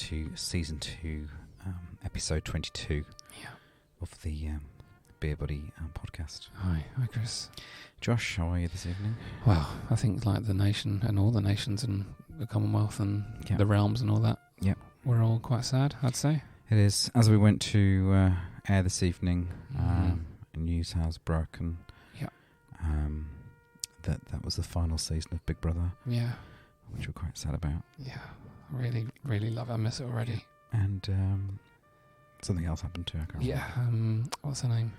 to Season 2, Episode 22 of the Beer Buddy podcast. Hi Chris. Josh, how are you this evening? Well, I think like the nation and all the nations and the Commonwealth and the realms and all that, we're all quite sad, I'd say. It is. As we went to air this evening, news has broken that was the final season of Big Brother. Yeah. Which we're quite sad about. Yeah, really, really love it. I miss it already. And something else happened too. I can't remember. What's her name?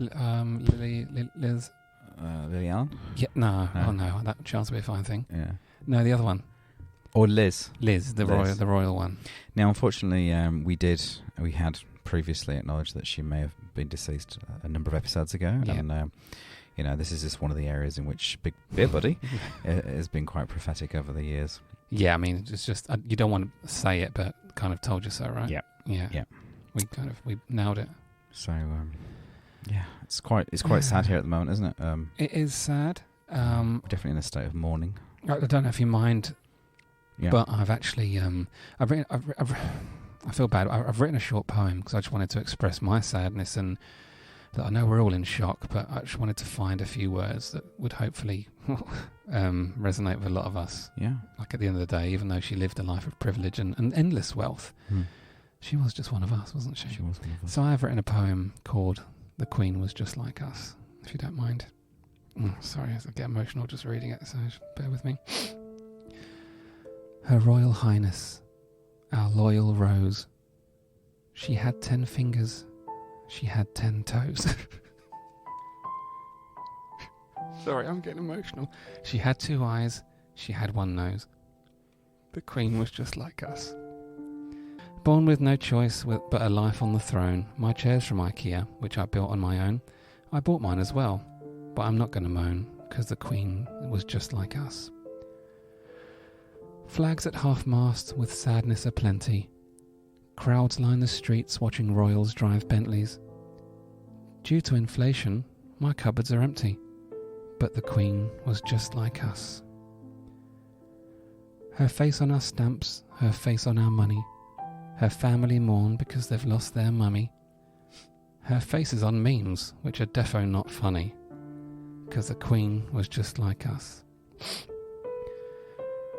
Liz. Lily Allen? Yeah, no. Oh no, that chance would be a fine thing. Yeah. No, the other one. Or Liz. Liz, the royal one. Now, unfortunately, we had previously acknowledged that she may have been deceased a number of episodes ago, and this is just one of the areas in which Big Beer Buddy has been quite prophetic over the years. Yeah, I mean, it's just you don't want to say it, but kind of told you so, right? Yeah. We nailed it. So, it's quite sad here at the moment, isn't it? It is sad. We're definitely in a state of mourning. I don't know if you mind, but I've actually I feel bad. I've written a short poem because I just wanted to express my sadness, and that I know we're all in shock, but I just wanted to find a few words that would hopefully resonate with a lot of us. Yeah. Like at the end of the day, even though she lived a life of privilege and endless wealth, she was just one of us, wasn't she? She was one of us. So I have written a poem called "The Queen Was Just Like Us," if you don't mind. Sorry, I get emotional just reading it, so just bear with me. Her Royal Highness, our loyal Rose, she had 10 fingers, she had 10 toes. Sorry, I'm getting emotional. She had 2 eyes, she had 1 nose. The Queen was just like us. Born with no choice but a life on the throne, my chair's from IKEA, which I built on my own. I bought mine as well, but I'm not going to moan, because the Queen was just like us. Flags at half-mast with sadness aplenty. Crowds line the streets watching royals drive Bentleys. Due to inflation, my cupboards are empty, but the Queen was just like us. Her face on our stamps, her face on our money. Her family mourn because they've lost their mummy. Her face is on memes, which are defo not funny, because the Queen was just like us.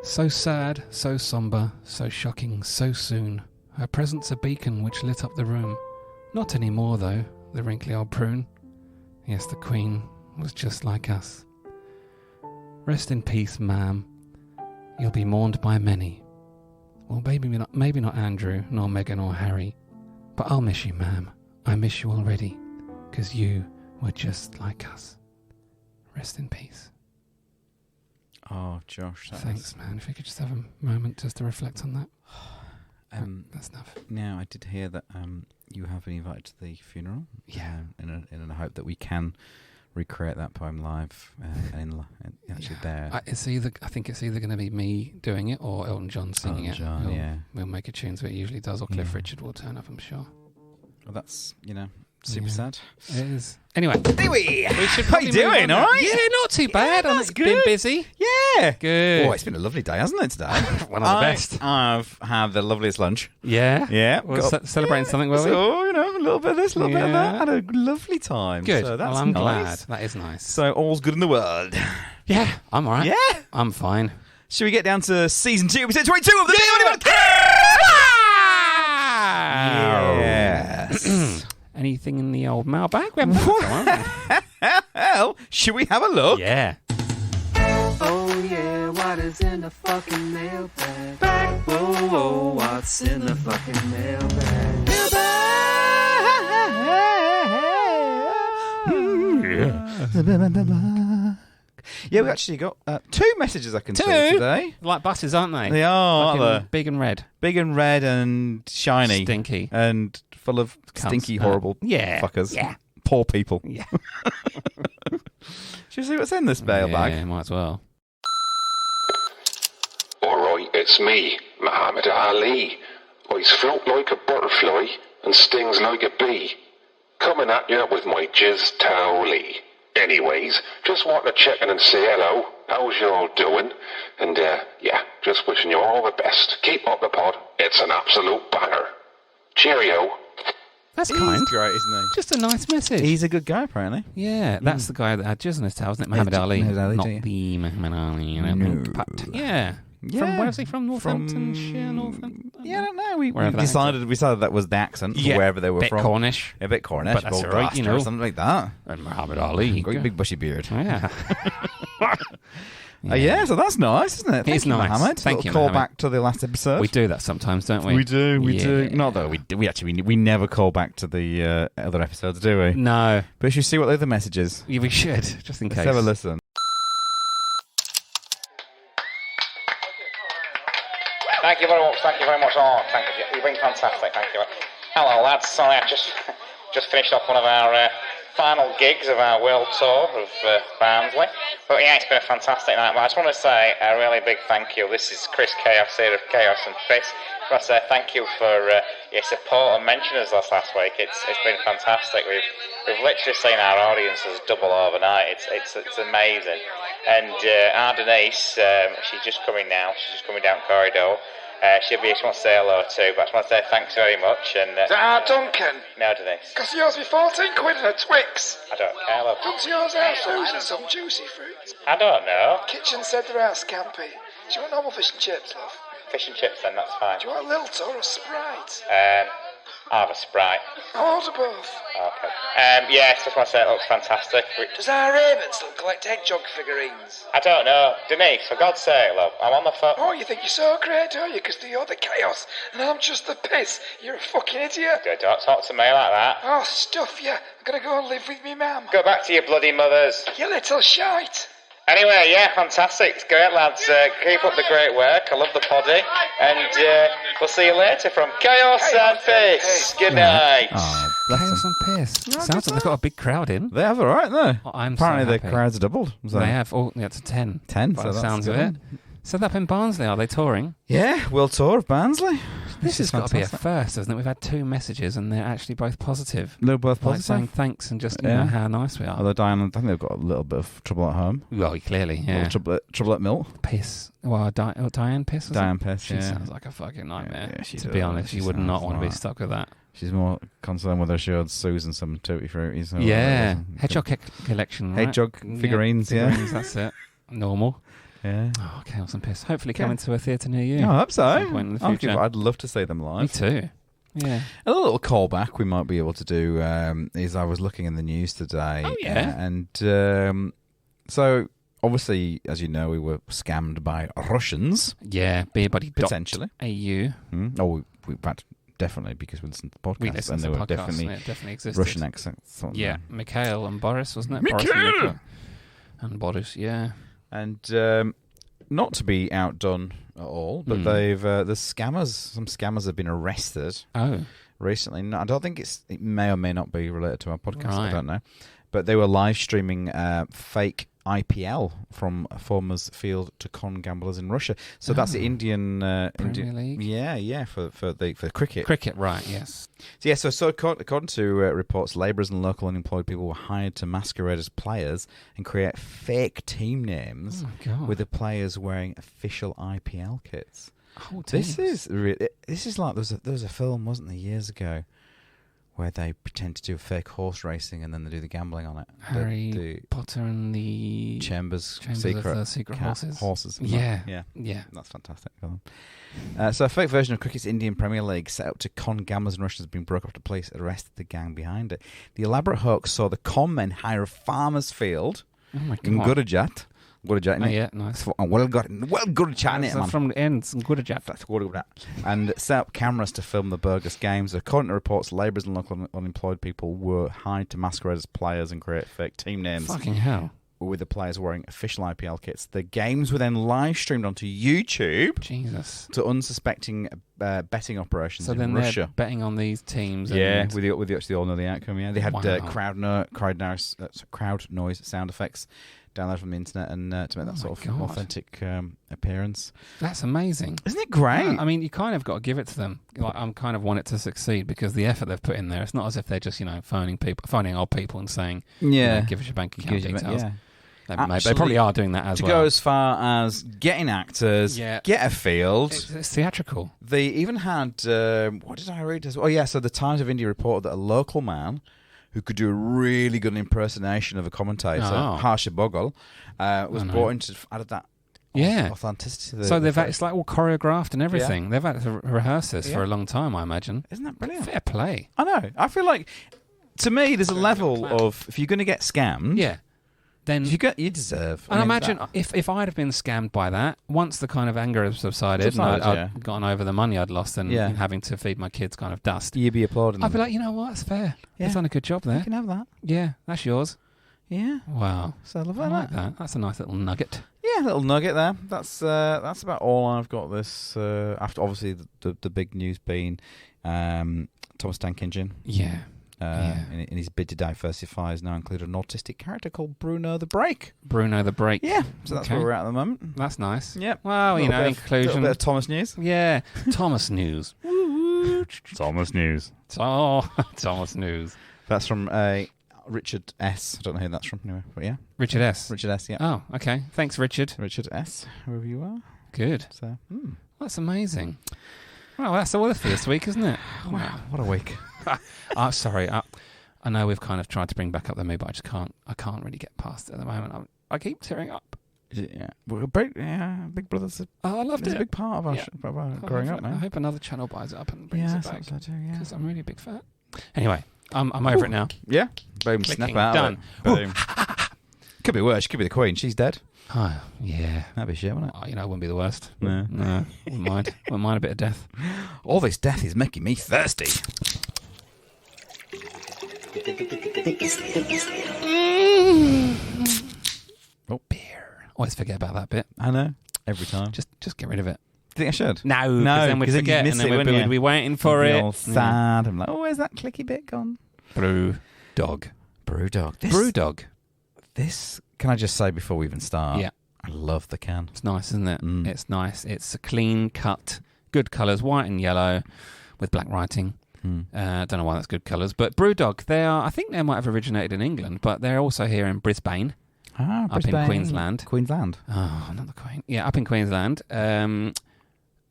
So sad, so sombre, so shocking, so soon. Her presence a beacon which lit up the room. Not anymore though, the wrinkly old prune. Yes, the Queen was just like us. Rest in peace, ma'am. You'll be mourned by many. Well, maybe not Andrew, nor Meghan or Harry. But I'll miss you, ma'am. I miss you already, 'cause you were just like us. Rest in peace. Oh, Josh. Thanks, man. If you could just have a moment just to reflect on that. That's enough. Now, I did hear that you have been invited to the funeral. Yeah. In a hope that we can recreate that poem live actually there. I think it's either going to be me doing it or Elton John singing it. We'll make a tune to it. It usually does, or Cliff Richard will turn up, I'm sure. Well, that's, super sad. It is. Anyway. How you doing? All right? Yeah, not too bad. That's good. Been busy. Yeah. Good. Oh, it's been a lovely day, hasn't it, today? One of the best. I've had the loveliest lunch. Yeah? Yeah. We're celebrating something, were we? So, a little bit of this, a little bit of that. Had a lovely time. Good. So that's I'm nice. glad. That is nice. So all's good in the world. Yeah, I'm all right. Yeah. I'm fine. Should we get down to Season 2, Episode 22 of the Beer Buddy? Yes. Anything in the old mailbag? We haven't done that one. Well, should we have a look? Yeah. Oh yeah, what is in the fucking mailbag? Whoa, what's in the fucking mailbag? Yeah, we actually got 2 messages I can see today. Like buses, aren't they? They are, aren't they? Big and red. Big and red and shiny. Stinky. And full of stinky, horrible fuckers. Yeah. Poor people. Yeah. Should we see what's in this mailbag? Yeah, might as well. Alright, it's me, Muhammad Ali. I float like a butterfly and stings like a bee. Coming at you with my jizz towel. Anyways, just want to check in and say hello how's you all doing? And, yeah, just wishing you all the best. Keep up the pod. It's an absolute banger. Cheerio. That's He's kind. great, isn't he? Just a nice message. He's a good guy, apparently. Yeah, that's the guy that had jizz in his tail, isn't it? Muhammad Ali. Muhammad Ali, Not yeah. the Muhammad Ali, you know. No. But, yeah. Yeah. From, where's he from? Northamptonshire? Yeah, I don't know. We Wherever that decided that was the accent for wherever they were bit from. Cornish. A bit Cornish, But that's or all right, you know. something like that. And Muhammad Ali. Great big bushy beard. Yeah. Yeah, so that's nice, isn't it? It's you, nice. Mohammed. Thank you, Call Mohammed. back to the last episode. We do that sometimes, don't we? We do. Yeah. Not that we never call back to the other episodes, do we? No. But you should see what the other message is. Yeah, we should, just in case. Let's have a listen. Thank you very much. Thank you very much. Oh, thank you. You've been fantastic. Thank you. Hello, lads. Sorry, I just finished off one of our final gigs of our world tour of Barnsley. But yeah, it's been a fantastic night. But I just want to say a really big thank you. This is Chris Chaos here of Chaos and Piss. I want to say thank you for your support and mentioning us last week. It's been fantastic. We've literally seen our audiences double overnight. It's amazing. And our Denise, she's just coming now. She's just coming down corridor. She wants to say hello too, but I just want to say thanks very much. And Duncan? no, Denise. Because yours be 14 quid and a Twix. I don't care, love. Come to yours house, Susan, some juicy fruit. I don't know. Kitchen said their house campy. Do you want normal fish and chips, love? Fish and chips then, that's fine. Do you want a Lilt or a Sprite? I'll have a Sprite. I'll order both. Okay. Yes, just want to say it looks fantastic. Does our Raven still collect hedgehog figurines? I don't know. Denise, for God's sake, love, I'm on the phone. Oh, you think you're so great, do you? Because you're the chaos, and I'm just the piss. You're a fucking idiot. Don't talk to me like that. Oh, stuff you. I'm going to go and live with me mum. Go back to your bloody mothers. You little shite. Anyway, yeah, fantastic. It's great, lads. Keep up the great work. I love the poddy. And we'll see you later from Chaos and Piss. Good night. Oh, bless them. Chaos and Piss. Sounds like they've got a big crowd in. They have all right, though. Oh, I'm so Apparently happy. the crowd's doubled. So. They have. Oh, yeah, it's a 10. 10, By so the that's sounds of good. it. So they're up in Barnsley, are they touring? Yeah, world tour of Barnsley. This has got to be a fantastic. first, hasn't it? We've had 2 messages and they're actually both positive. They're both Like positive. saying thanks and just you Yeah. know how nice we are. Although Diane, I think they've got a little bit of trouble at home. Well, clearly, yeah. Trouble at Mill. Piss. Well, Diane Piss. Was Diane it? Piss, She yeah. sounds like a fucking nightmare. Yeah, she to does. be honest, She you would not sounds want to be like- stuck with that. She's more concerned whether she owed Susan some tutti fruities. Yeah, hedgehog collection. Right? Hedgehog figurines, yeah. figurines, that's it. Normal. Yeah. Oh, Chaos and Piss. Hopefully coming to a theatre near you. I hope so. At some point in the future. I'd love to see them Me live. too. Yeah. A little callback we might be able to do is I was looking in the news today. Oh, yeah. And so, obviously, as you know, we were scammed by Russians. Yeah, beerbuddy.au. Potentially. Oh, in fact, definitely, because we listened to the podcast. We listened and to there the were podcast. definitely And it definitely existed. Russian accents on Yeah, there. Mikhail and Boris, wasn't it? Mikhail! Boris and Mikhail. And Boris, yeah. And not to be outdone at all, but the scammers, some scammers have been arrested Oh. recently. No, I don't think it may or may not be related to our podcast. I Right. don't know, but they were live streaming fake IPL from Formers Field to con gamblers in Russia. So that's the Indian Premier League? Yeah, for cricket. Cricket, right, yes. So according to reports, labourers and local unemployed people were hired to masquerade as players and create fake team names Oh, my God. with the players wearing official IPL kits. Oh, This teams. is like there was a film, wasn't there, years ago, where they pretend to do fake horse racing and then they do the gambling on it. Harry Potter and the Chambers of the Secret Horses. Yeah. Yeah. That's fantastic. So a fake version of cricket's Indian Premier League set up to con gamblers and Russians has been broke up to police arrested the gang behind it. The elaborate hoax saw the con men hire a farmer's field Oh, my God. in Gurujat. Oh, yeah, nice. Well, Gurujat, So man. from the end, some good job. That's what it was. And set up cameras to film the burgers games. According to reports, labourers and local unemployed people were hired to masquerade as players and create fake team names. Fucking hell. With the players wearing official IPL kits. The games were then live streamed onto YouTube Jesus. to unsuspecting betting operations So in then Russia. they're betting on these teams. Yeah, And with the actually all know the outcome. Yeah, they had Wow. crowd noise sound effects downloaded from the internet and to make that sort of God. authentic appearance. That's amazing. Isn't it great? Yeah, I mean, you kind of got to give it to them. Like, I'm kind of want it to succeed because the effort they've put in there. It's not as if they're just phoning old people and saying, Yeah. give us your bank account Gives you- details. yeah. They probably are doing that as to well. go as far as getting actors, get a field. It's theatrical. They even had, what did I read? Oh, yeah, so the Times of India reported that a local man who could do a really good impersonation of a commentator, Harsha Bogle, was brought in to add that authenticity to the... So it's like all choreographed and everything. They've had to rehearse this for a long time, I imagine. Isn't that brilliant? Fair play. I know. I feel like, to me, there's a level of, if you're going to get scammed... then you deserve. And I imagine if I'd have been scammed by that, once the kind of anger had subsided and I'd gotten over the money I'd lost and having to feed my kids kind of dust, you'd be applauding. I'd be like, you know what, it's fair. You've done a good job there. You can have that. Yeah, that's yours. Yeah. Wow. So I like that. That's a nice little nugget. Yeah, little nugget there. That's about all I've got this. After obviously the big news being Thomas Tank Engine. Yeah. In his bid to diversify, has now included an autistic character called Bruno the Break. Bruno the Break. Yeah, so that's where we're at the moment. That's nice. Yep. Well, inclusion. A little bit of Thomas news. Yeah, Thomas news. Thomas news. Thomas news. That's from Richard S. I don't know who that's from anyway, but yeah. Richard S. Richard S, yeah. Oh, okay. Thanks, Richard. Richard S, whoever you are. Good. So, that's amazing. Well, that's all for this week, isn't it? Wow, what a week. Sorry. I know we've kind of tried to bring back up the mood, but I just can't. I can't really get past it at the moment. I keep tearing up. Yeah, Big Brother's. I loved it. A big part of our growing up. I hope another channel buys it up and brings it back. So too, yeah. Because I'm really a big fan. Anyway, I'm over it now. Yeah. Boom. Snap out. Done. Boom. Could be worse. She could be the Queen. She's dead. Oh, yeah. That'd be shit, wouldn't it? It wouldn't be the worst. No. Wouldn't mind. Wouldn't mind a bit of death. All this death is making me thirsty. Beer. Always forget about that bit. I know. Every time. Just get rid of it. Do you think I should? No, then we'd forget, and then we'd be waiting for it. All sad. I'm like, where's that clicky bit gone? Brew dog. This, can I just say before we even start? Yeah. I love the can. It's nice, isn't it? It's nice. It's a clean cut, good colours, white and yellow, with black writing. Don't know why that's good colours, but Brewdog. I think they might have originated in England, but they're also here in Brisbane. Up in Queensland. Oh, not the Queen. Yeah, up in Queensland. And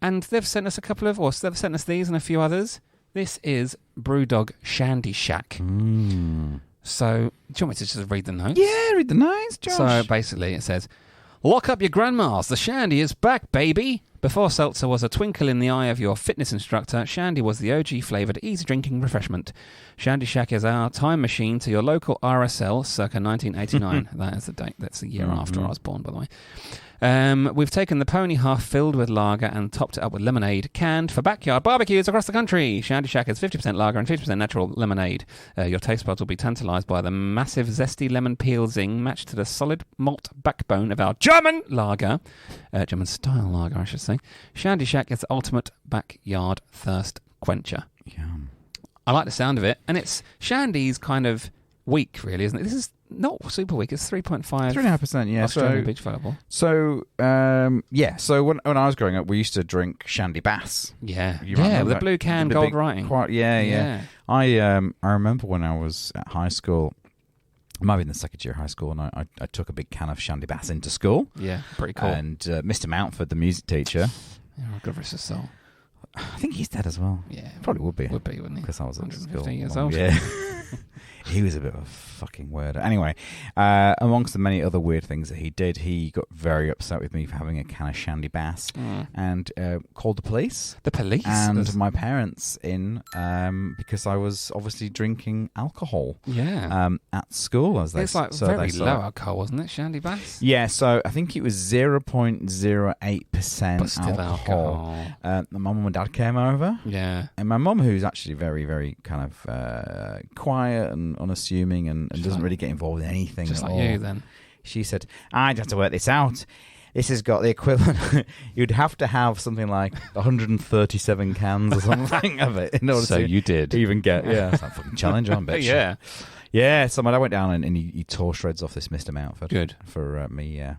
they've sent us they've sent us these and a few others. This is Brewdog Shandy Shack. So, do you want me to just read the notes? Yeah, read the notes, Josh. So, basically, it says, lock up your grandmas. The Shandy is back, baby. Before seltzer was a twinkle in the eye of your fitness instructor, Shandy was the OG flavoured, easy-drinking refreshment. Shandy Shack is our time machine to your local RSL circa 1989. That is the date. That's the year after I was born, by the way. We've taken the pony half filled with lager and topped it up with lemonade, canned for backyard barbecues across the country. Shandy Shack is 50% lager and 50% natural lemonade. Your taste buds will be tantalised by the massive zesty lemon peel zing matched to the solid malt backbone of our German lager. German style lager, I should say. Shandy Shack is the ultimate backyard thirst quencher. Yum. I like the sound of it. And it's Shandy's kind of weak, really, isn't it? This is not super weak. It's 3.5. 3.5%, yeah. Australian beach valuable. So, So when I was growing up, we used to drink Shandy Bass. Yeah. With the blue can, gold big, writing. Yeah. I remember when I was at high school, I might be in the second year of high school, and I took a big can of Shandy Bass into school. Yeah, pretty cool. And Mr. Mountford, the music teacher. Yeah, God rest his soul. I think he's dead as well. Yeah. Probably would be. Would be, wouldn't he? Because I was at school. Years old. Yeah. He was a bit of a fucking weirdo. Anyway, amongst the many other weird things that he did, he got very upset with me for having a can of Shandy Bass and called the police. The police? And my parents in because I was obviously drinking alcohol. Yeah. At school, as they it's like so very they low alcohol, wasn't it, Shandy Bass? Yeah, so I think it was 0.08% but still alcohol. My mum and dad came over. Yeah. And my mum, who's actually very, very kind of quiet and unassuming and doesn't really get involved in anything just at like all. you then. She said, I'd have to work this out. This has got the equivalent. You'd have to have something like 137 cans or something of it in order to you did. even get, it's like a fucking challenge on, bitch. Yeah. Yeah, so my dad went down and he tore shreds off this Mr. Mountford. Good. For me, yeah.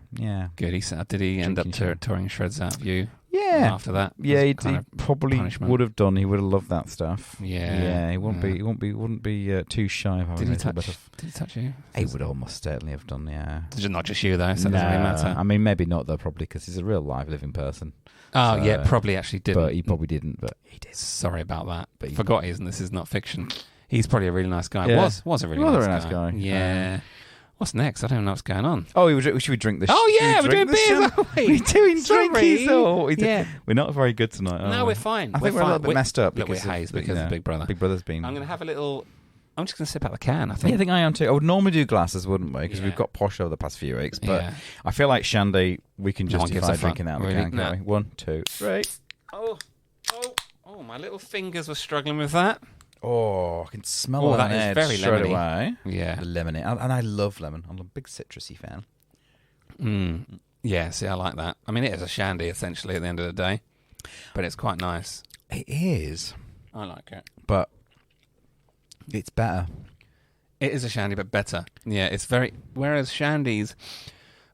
Good. Did he end up tearing shreds out of you? Yeah, after that. Yeah, as he kind of probably punishment. would have done. He would have loved that stuff. Yeah. He wouldn't be too shy of having Did a he little touch? bit of. Did he touch you? He would almost certainly have done. Yeah. Not just you though, so it doesn't really matter. I mean, maybe not though, probably because he's a real live living person. Oh So, yeah, probably actually didn't. But he probably didn't. But he did. Sorry about that. But he Forgot this is not fiction. He's probably a really nice guy. Yeah. Was a really He was a nice, really nice guy. Yeah. What's next? I don't know what's going on. Oh, should we drink this? Oh yeah, we're doing beers, We're aren't we? doing Sorry. drinkies. Oh, Yeah. We're not very good tonight. Are No, we? we're fine. I think we're a little bit messed up Look, we're because hazed because of Big Brother. Big Brother's been. I'm going to have a little... I'm just going to sip out the can, I Yeah, think. I think I am too. I would normally do glasses, wouldn't we? Because Yeah. we've got posh over the past few weeks. But Yeah. I feel like Shandy, we can No one gives justify a fuck. drinking out of the Really? can, can't we? 1, 2, 3. Oh, my little fingers were struggling with that. Oh, I can smell Oh, that that is edge very straight lemony. away. Yeah. The lemony. And I love lemon. I'm a big citrusy fan. Yeah, see, I like that. I mean, it is a shandy, essentially, at the end of the day. But it's quite nice. It is. I like it. But it's better. It is a shandy, but better. Yeah, it's very... Whereas shandies,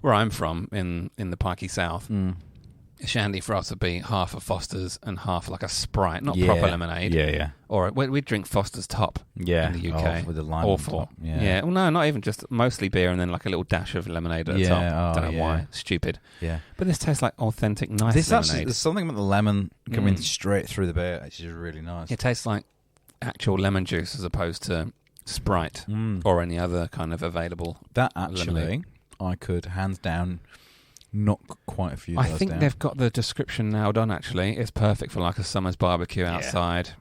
where I'm from, in the Pikey South, a shandy for us would be half a Foster's and half like a Sprite, not proper lemonade. Yeah. Or we'd drink Foster's top in the UK. Oh, with the lime on Awful. top. Yeah. Well, no, not even just mostly beer and then like a little dash of lemonade at the top. Don't know why. Stupid. Yeah. But this tastes like authentic, nice This lemonade. actually, there's something about the lemon coming straight through the beer, which is really nice. It tastes like actual lemon juice as opposed to Sprite or any other kind of available That actually, lemonade. I could hands down knock quite a few of I those think down. they've got the description nailed on, actually. It's perfect for like a summer's barbecue outside,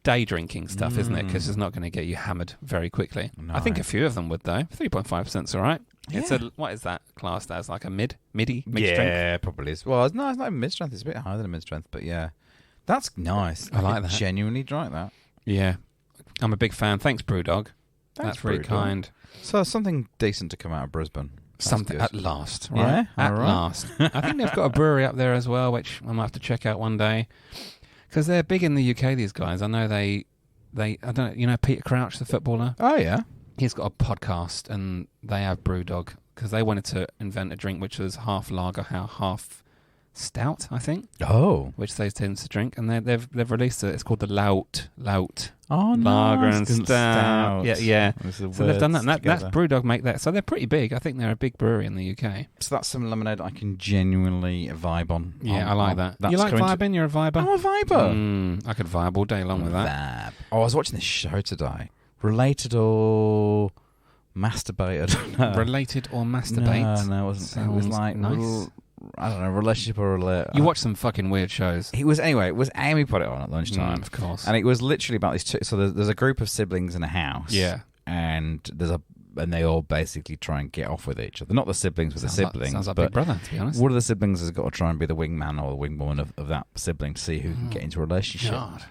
day drinking stuff, isn't it? Because it's not going to get you hammered very quickly. No. I think a few of them would, though. 3.5%'s all right. Yeah. It's what is that classed as? Like a midi strength? Yeah, probably is. Well, no, it's not mid strength. It's a bit higher than a mid strength, but yeah, that's nice. I like could that. Genuinely like that. Yeah. I'm a big fan. Thanks, Brewdog. That's really Brewdog. kind. So something decent to come out of Brisbane. That's Something good. at last, right? Yeah? At All right. last. I think they've got a brewery up there as well, which I might have to check out one day. Because they're big in the UK, these guys. I know they I don't know, Peter Crouch, the footballer? Oh yeah. He's got a podcast and they have Brewdog because they wanted to invent a drink which was half lager, half stout, I think, Oh. which they tend to drink. And they've released it. It's called the Lout. Oh, Lager nice. and Good stout. Yeah. Those are So they've done that. words And that's together. Brewdog make that. So they're pretty big. I think they're a big brewery in the UK. So that's some lemonade I can genuinely vibe on. Yeah, I like that. That's You like coming to- vibing? You're a viber? I'm a viber. I could vibe all day long with that. Vab. Oh, I was watching this show today. Related or masturbated? No. Related or masturbate? No, it wasn't. It was Sounds like nice. I don't know, relationship or relate. You watch some fucking weird shows. It was Amy put it on at lunchtime, Of course. and it was literally about these two. So there's a group of siblings in a house, Yeah. and they all basically try and get off with each other. Not the siblings with the siblings, Sounds like but Big Brother, to be honest. one of the siblings has got to try and be the wingman or the wingwoman of that sibling to see who can get into a relationship. God.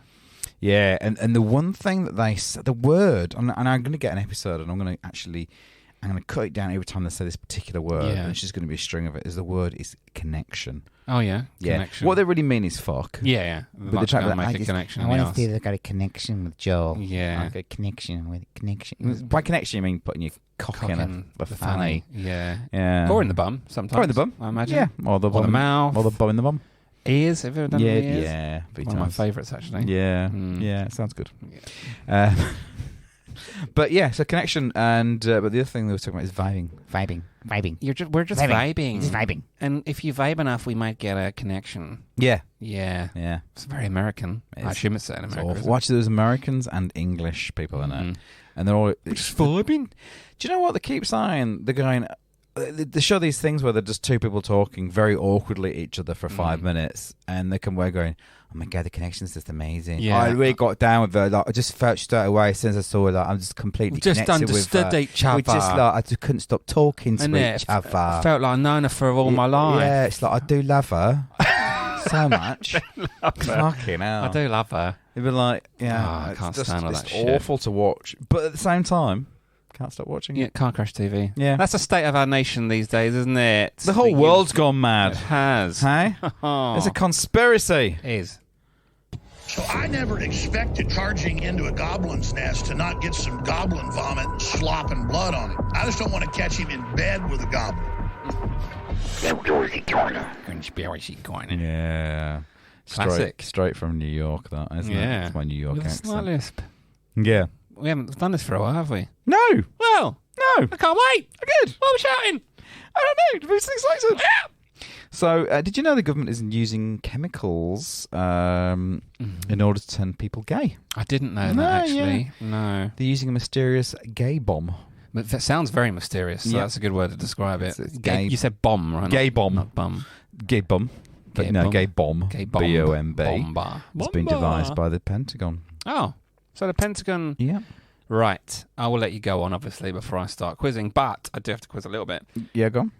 Yeah, and the one thing that they said, the word, and I'm going to get an episode, and I'm going to cut it down every time they say this particular word, Yeah. and it's just going to be a string of it, is the word is connection. Oh, yeah. Yeah. Connection. What they really mean is fuck. Yeah. But Like, they try go to and I make a just- connection. I in the want to arse. see that I've got a connection with Joel. Yeah. Like a connection with connection. By connection, you mean putting your cock in Cocking a the fanny. Yeah. Yeah. Or in the bum, sometimes. Or in the bum. I imagine. Yeah. Or the bum. mouth. Or the bum in the bum. Ears. Have you ever done Yeah, the ears? yeah. One of my favourites, actually. Yeah, Mm. yeah, it sounds good. But yeah, so connection, and but the other thing they were talking about is vibing. Vibing. We're just vibing. It's vibing. And if you vibe enough, we might get a connection. Yeah, Yeah. yeah. It's very American. It I is. assume it's set in It's America. awful. Watch, there's Americans and English people in it, and they're all just vibing. Do you know what they keep saying? They're going. They show these things where they're just two people talking very awkwardly at each other for 5 minutes, and they come away going, "Oh my god, the connection's just amazing." Yeah. I really got down with it. Like, I just felt straight away as soon as I saw that I'm just completely We just connected understood with her. each other. We just like I just couldn't stop talking to And each other. felt like I've known her for all my life. Yeah, it's like I do love her so much. Fucking hell. I do love her. It'd be like, Oh, yeah, I it's can't just, stand all it's that shit. awful to watch, but at the same time, can't stop watching Yeah, it. Car Crash TV. Yeah. That's the state of our nation these days, isn't it? The whole world's gone It mad. has. Hey, it's a conspiracy. It is. So I never expected charging into a goblin's nest to not get some goblin vomit and slop and blood on it. I just don't want to catch him in bed with a goblin. Outdoorsy corner. conspiracy corner. Yeah. Classic. Straight from New York, that, isn't it? It's my New York With accent. a slight lisp. Yeah. We haven't done this for a while, have we? No! Well, No! I can't wait. Good! What are we shouting? I don't know. These things excited. Yeah. So, did you know the government is using chemicals in order to turn people gay? I didn't know that, actually. Yeah. No. They're using a mysterious gay bomb. But that sounds very mysterious, so that's a good word to describe it. It's gay. You said bomb, right? Gay bomb. Not bum. Gay bomb. But Gay no, bomb. gay bomb. Gay bomb. B-O-M-B. Bomba. It's been devised by the Pentagon. Oh. So the Pentagon... Yeah. Right. I will let you go on, obviously, before I start quizzing, but I do have to quiz a little bit. Yeah, go on.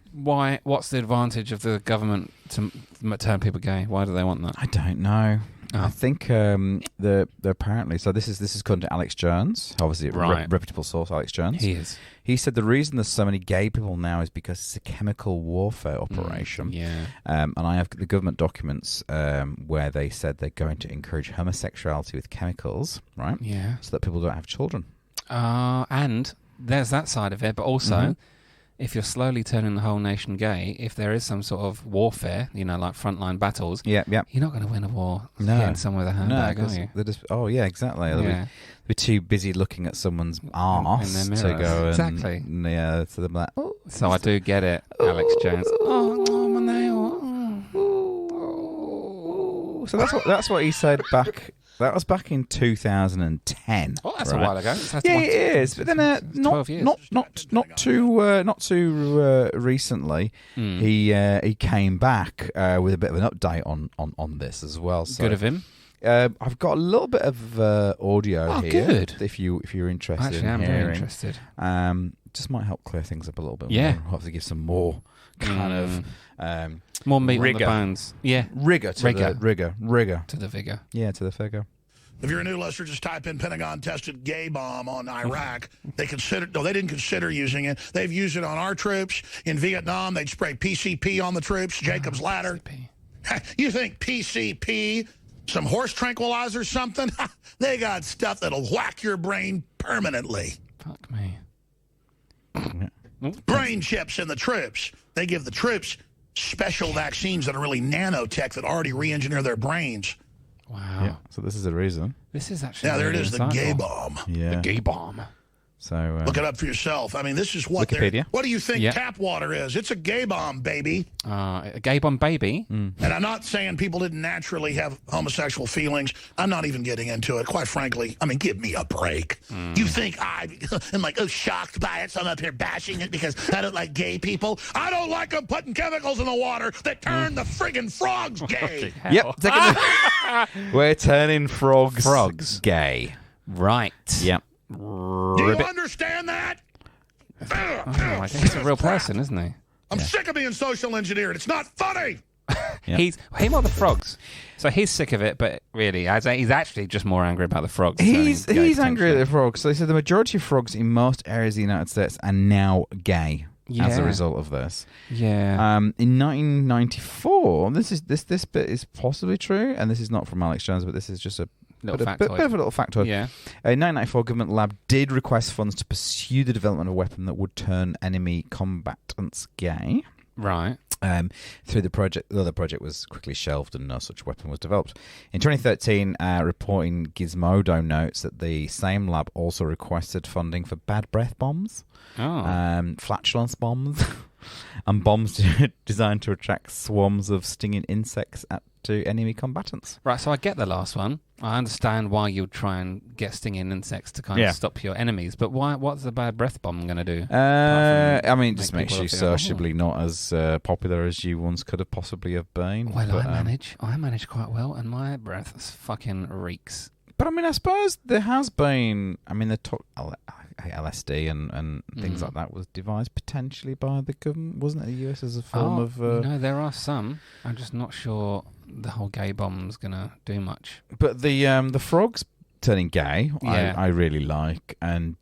What's the advantage of the government to turn people gay? Why do they want that? I don't know. Oh. I think they're apparently... So this is according to Alex Jones, obviously a reputable source, Alex Jones. He is. He said the reason there's so many gay people now is because it's a chemical warfare operation. Yeah. And I have the government documents where they said they're going to encourage homosexuality with chemicals, right? Yeah. So that people don't have children. And there's that side of it, but also... If you're slowly turning the whole nation gay, if there is some sort of warfare, like frontline battles, you're not going to win a war getting someone with a handbag, are you? They're just, exactly. They'll be too busy looking at someone's arse in to their go exactly. and so they're like, So I do get it, Alex Jones. Oh, my nail. So that's what he said back. That was back in 2010. Oh, that's right? a while ago. It is. But then not 12 years. Not too recently. He came back with a bit of an update on this as well. So, good of him. I've got a little bit of audio here. Good. If you're interested, actually, I'm very interested. Just might help clear things up a little bit. Yeah. More. I'll have to give some more kind of more meat rigor. on the bones. Yeah. Rigor to the vigor. Yeah, to the figure. If you're a new listener, just type in Pentagon tested gay bomb on Iraq. They didn't consider using it. They've used it on our troops. In Vietnam, they'd spray PCP on the troops, Jacob's Ladder. You think PCP, some horse tranquilizer, something? They got stuff that'll whack your brain permanently. Fuck me. Brain chips in the troops. They give the troops special vaccines that are really nanotech that already re-engineer their brains. Wow. Yeah, so this is the reason. This is actually there really it is, insightful. the gay bomb. Yeah. The gay bomb. So look it up for yourself. I mean, this is what Wikipedia. What do you think tap water is? It's a gay bomb, baby. A gay bomb baby? And I'm not saying people didn't naturally have homosexual feelings. I'm not even getting into it. Quite frankly, I mean, give me a break. You think I'm like, shocked by it, so I'm up here bashing it because I don't like gay people? I don't like them putting chemicals in the water that turn the friggin' frogs gay. Yep. We're turning frogs gay. Right. Yep. Do you understand that? Oh, he's a real person, isn't he? I'm sick of being social engineered. It's not funny. Yep. He's him or the frogs. So he's sick of it, but really, he's actually just more angry about the frogs. He's angry at the frogs. So they said the majority of frogs in most areas of the United States are now gay as a result of this. Yeah. In 1994, this bit is possibly true, and this is not from Alex Jones, but this is just a bit of a little factoid. Yeah. In 1994, government lab did request funds to pursue the development of a weapon that would turn enemy combatants gay. Right. Through the project, though the project was quickly shelved and no such weapon was developed. In 2013, reporting Gizmodo notes that the same lab also requested funding for bad breath bombs, flatulence bombs, and bombs designed to attract swarms of stinging insects to enemy combatants. Right, so I get the last one. I understand why you'd try and get stinging insects to kind of stop your enemies, but what's a bad breath bomb going to do? I mean, just makes you sociably not as popular as you once could have possibly have been. Well, I manage quite well, and my breath fucking reeks. But I mean, I suppose there has been. I mean, LSD and things like that was devised potentially by the government, wasn't it? The US as a form of. No, there are some. I'm just not sure the whole gay bomb's gonna do much. But the frogs turning gay, I really like, and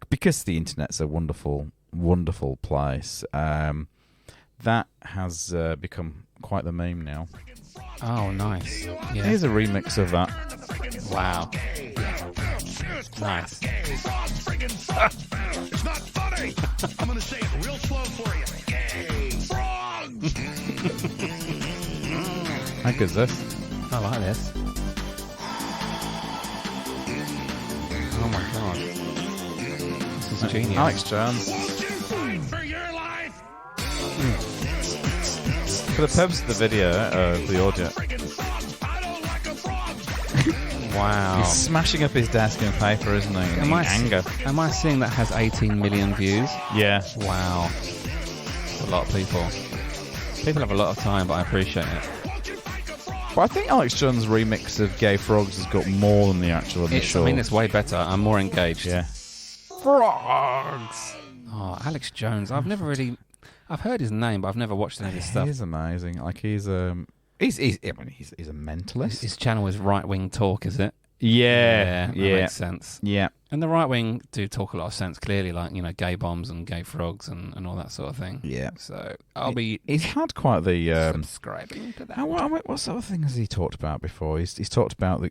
because the internet's a wonderful, wonderful place, that has become quite the meme now. Oh, nice. Yeah. Here's a remix of that. Wow. Nice. It's not funny. I'm going to say it real slow for you. Gay frogs. How good's this? I like this. Oh my god. This is genius. Alex Jones. For the purpose of the video, the audio. Wow. He's smashing up his desk in paper, isn't he? In anger. Am I seeing that has 18 million views? Yeah. Wow. That's a lot of people. People have a lot of time, but I appreciate it. But I think Alex Jones' remix of Gay Frogs has got more than the actual initial. It's way better. I'm more engaged. Yeah. Frogs! Oh, Alex Jones. I've heard his name, but I've never watched any of his stuff. He's amazing. Like, he's a mentalist. His channel is Right Wing Talk, is it? Yeah. That makes sense. Yeah. And the right wing do talk a lot of sense, clearly, like, gay bombs and gay frogs and all that sort of thing. Yeah. So I'll be He's had quite the subscribing to that. What sort of thing has he talked about before? He's talked about the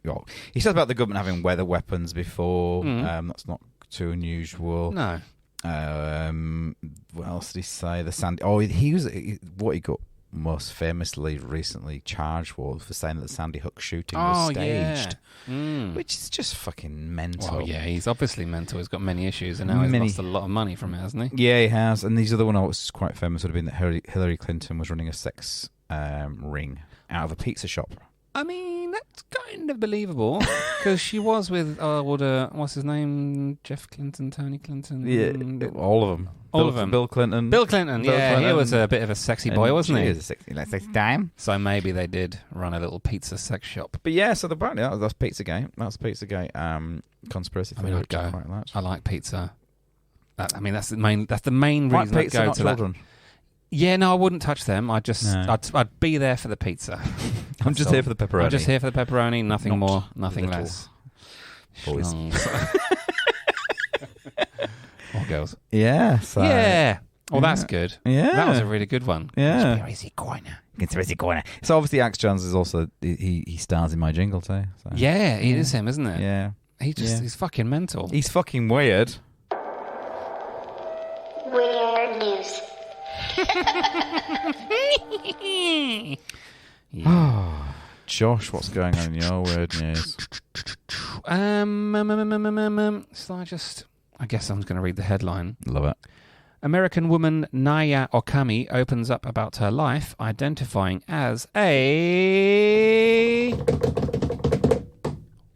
government having weather weapons before. That's not too unusual. No. What else did he say? The Sandy. Oh, what he got most famously recently charged for saying that the Sandy Hook shooting was staged, which is just fucking mental. Well, yeah, he's obviously mental. He's got many issues, and now he's lost a lot of money from it, hasn't he? Yeah, he has. And these other one was quite famous would have been that Hillary Clinton was running a sex ring out of a pizza shop. I mean, that's kind of believable because she was with what's his name? Jeff Clinton, Tony Clinton. Yeah, all of them. All of them. Bill Clinton. He was a bit of a sexy boy, wasn't he? He was a sexy dime. So maybe they did run a little pizza sex shop. But yeah, so apparently that's Pizzagate. That's Pizzagate. Conspiracy theory. I'd go. Quite like. I like pizza. That's the main reason I'd pizza, go not to children. that. Yeah, no, I wouldn't touch them. I'd be there for the pizza. I'm just here for the pepperoni. I'm just here for the pepperoni, nothing more, nothing less. Boys. Or girls. Yeah. So, yeah. Well, that's good. Yeah. That was a really good one. Yeah. Conspiracy corner. So obviously Alex Jones is also, he stars in my jingle too. So. Yeah, it is him, isn't it? Yeah. He's fucking mental. He's fucking weird. Weird news. Oh, Josh, what's going on in your weird news? So I guess I'm just going to read the headline. Love it. American woman Naya Okami opens up about her life, identifying as a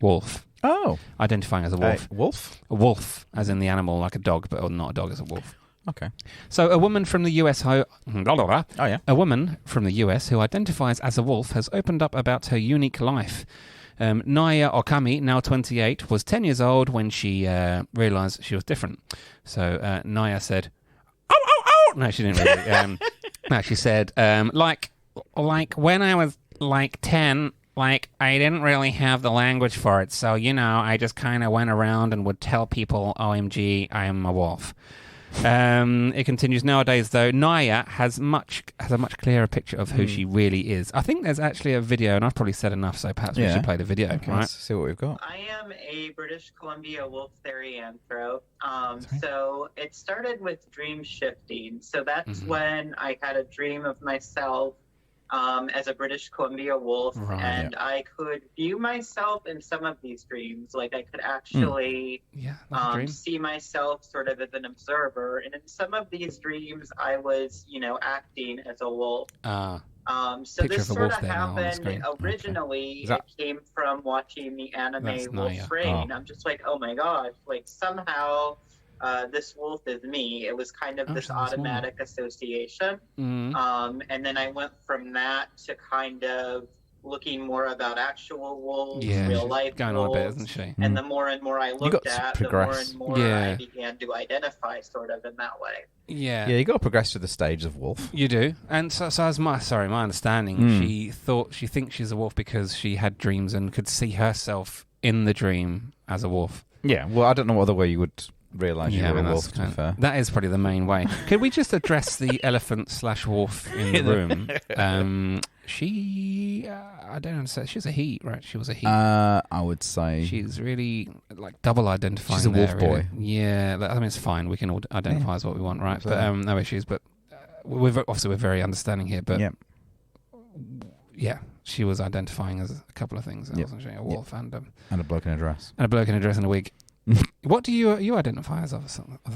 wolf. Oh. Identifying as a wolf. Wolf? A wolf, as in the animal, like a dog, but not a dog, as a wolf. Okay. So a woman from the US A woman from the US who identifies as a wolf has opened up about her unique life. Naya Okami, now 28, was 10 years old when she realised she was different. So Naya said, "Oh, oh, oh!" No, she didn't really. No, she said, like when I was like 10, like I didn't really have the language for it. So, I just kind of went around and would tell people, OMG, I am a wolf. It continues nowadays, though. Naya has a much clearer picture of who she really is. I think there's actually a video, and I've probably said enough, so perhaps we should play the video. Okay, right? Let's see what we've got. I am a British Columbia wolf therianthrope. So it started with dream shifting. So that's when I had a dream of myself as a British Columbia wolf, and I could view myself in some of these dreams. Like I could actually see myself sort of as an observer, and in some of these dreams, I was, acting as a wolf. So this sort of happened originally. It came from watching the anime Wolf's Rain. I'm just like, oh my gosh, like somehow this wolf is me. It was kind of this automatic association. And then I went from that to kind of looking more about actual wolves, real life going wolves. on a bit, isn't she? And the more and more I looked at, the more and more I began to identify sort of in that way. Yeah, you got to progress through the stage of wolf. You do, and so as my understanding, she thinks she's a wolf because she had dreams and could see herself in the dream as a wolf. Yeah, well, I don't know what other way you would realise you were a wolf, to be fair. That is probably the main way. Could we just address the elephant/wolf in the room? She, I don't understand. She's a he, right? She was a he. I would say she's really like double identifying. She's a wolf boy. Really. Yeah, I mean it's fine. We can all identify as what we want, right? But no issues. But we're very understanding here. But yeah, she was identifying as a couple of things, wasn't she? A wolf and a bloke in a dress. And a bloke in a dress and a wig. What do you identify as other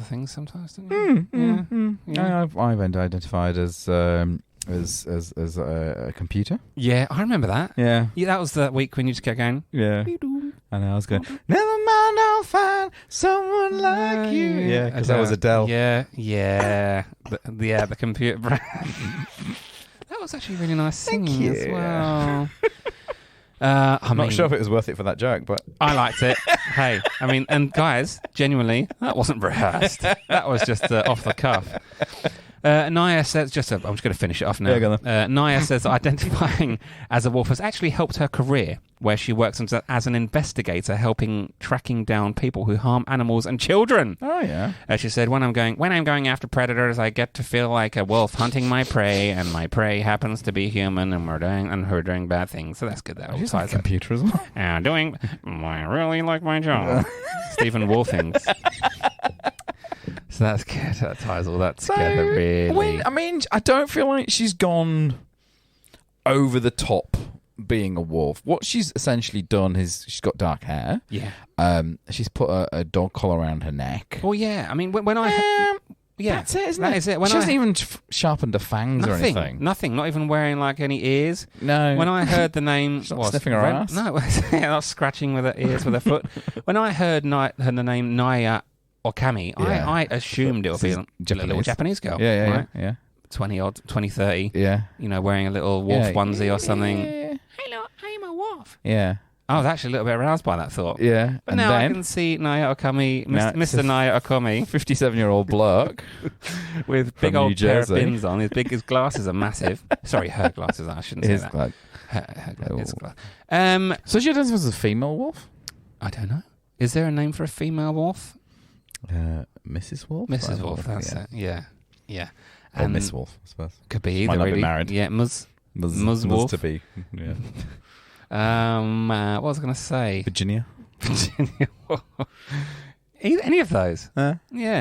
things sometimes, don't you? I've identified as a computer. Yeah, I remember that. Yeah. That was the week when you just kept going. Yeah. And I was going, never mind, I'll find someone like you. Yeah, because that was Adele. Yeah. The computer brand. That was actually really nice singing as well. I'm not sure if it was worth it for that joke, but I liked it. Hey, I mean, and guys, genuinely, that wasn't rehearsed. That was just off the cuff. Naya says, I'm just going to finish it off now. Yeah, Naya says that identifying as a wolf has actually helped her career, where she works as an investigator, tracking down people who harm animals and children. Oh yeah. She said, when I'm going after predators, I get to feel like a wolf hunting my prey, and my prey happens to be human, and we're doing bad things. So that's good. That She's a computer as well. I really like my job. Stephen Wolfings. So that's good. That ties all that together, really. I don't feel like she's gone over the top being a wolf. What she's essentially done is she's got dark hair. Yeah. She's put a dog collar around her neck. Well, yeah. I mean, when I... Yeah, that's it, isn't that it? Is it. When she hasn't even sharpened her fangs or anything. Nothing. Not even wearing like any ears. No. When I heard the name, she's not sniffing her ass. No, not scratching with her ears with her foot. When I heard the name Naya Okami, I assumed it would be a little Japanese girl. Yeah. 20, 30. Yeah. Wearing a little wolf onesie or something. Yeah. Hello, I'm a wolf. Yeah. I was actually a little bit aroused by that thought. Yeah. But now I can see Naya Okami, Mr. Naya Okami. 57-year-old bloke. With big old pair of bins on. His glasses are massive. Sorry, her glasses are. I shouldn't say that. His glasses. So she identifies as a female wolf? I don't know. Is there a name for a female wolf? Mrs. Wolf? Mrs. Wolf, that's it. Yeah. Or Miss Wolf, I suppose. Could be either. Might not really. be married. Yeah, Ms. Wolf. to be. Yeah. What was I going to say? Virginia. Any of those? Yeah.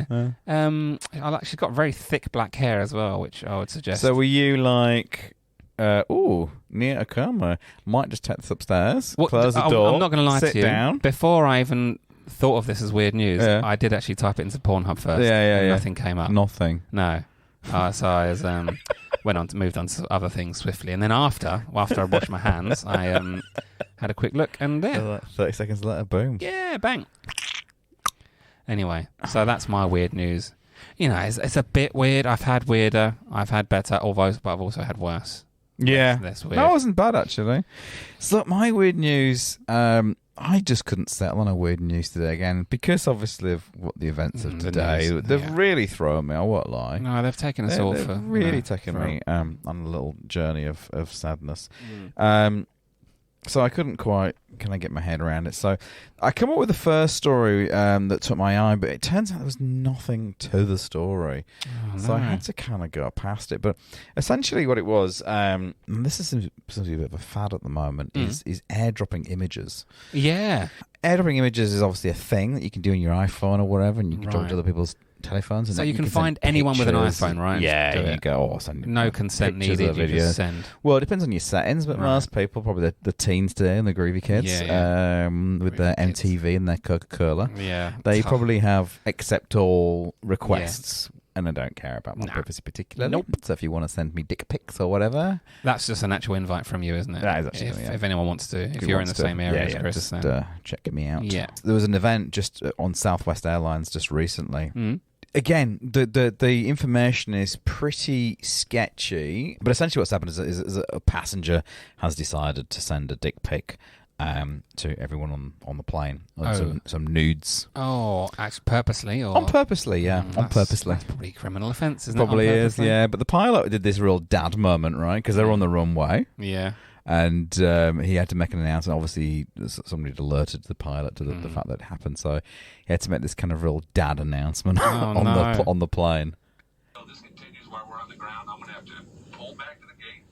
She's got very thick black hair as well, which I would suggest. So were you like, near a coma? Might just take this upstairs, close the door, I'm not going to lie to you. Sit down. Before I even thought of this as weird news, I did actually type it into Pornhub first. Yeah. Nothing came up. Nothing. No. So I moved on to other things swiftly, and then after I washed my hands, I had a quick look, and there. So 30 seconds later, boom. Yeah, bang. Anyway, so that's my weird news. It's a bit weird. I've had weirder, I've had better, but I've also had worse. Yeah, that's weird. That wasn't bad actually. So my weird news. I just couldn't settle on a weird news today again because obviously of what the events of today. They've really thrown me, I won't lie. No, they've taken us all for... really taken me on a little journey of sadness. So I couldn't quite get my head around it. So I come up with the first story that took my eye, but it turns out there was nothing to the story. So I had to kind of go past it. But essentially what it was, and this is a bit of a fad at the moment, is airdropping images. Yeah. Airdropping images is obviously a thing that you can do on your iPhone or whatever, and you can drop to other people's telephones. And so you can find anyone with an iPhone, right? Yeah, you go, no consent needed, you just send. Well, it depends on your settings, but most people, probably the teens today and the groovy kids, with their MTV and their Coca-Cola, they probably have accept all requests. And I don't care about my privacy particularly. Nope. So if you want to send me dick pics or whatever... That's just an actual invite from you, isn't it? That is actually, if anyone wants to. If you're in the same area as Chris. Just check me out. Yeah. There was an event just on Southwest Airlines just recently. Again, the information is pretty sketchy, but essentially what's happened is a passenger has decided to send a dick pic to everyone on the plane. Some nudes. Oh, purposely? Or? On purposely, yeah. On purposely. That's probably a criminal offence, isn't probably it? Probably is, yeah. But the pilot did this real dad moment, right? Because they were on the runway. Yeah. And he had to make an announcement. Obviously, somebody had alerted the pilot to the fact that it happened. So he had to make this kind of real dad announcement on the plane. So this continues while we're on the ground. I'm going to have to pull back to the gate.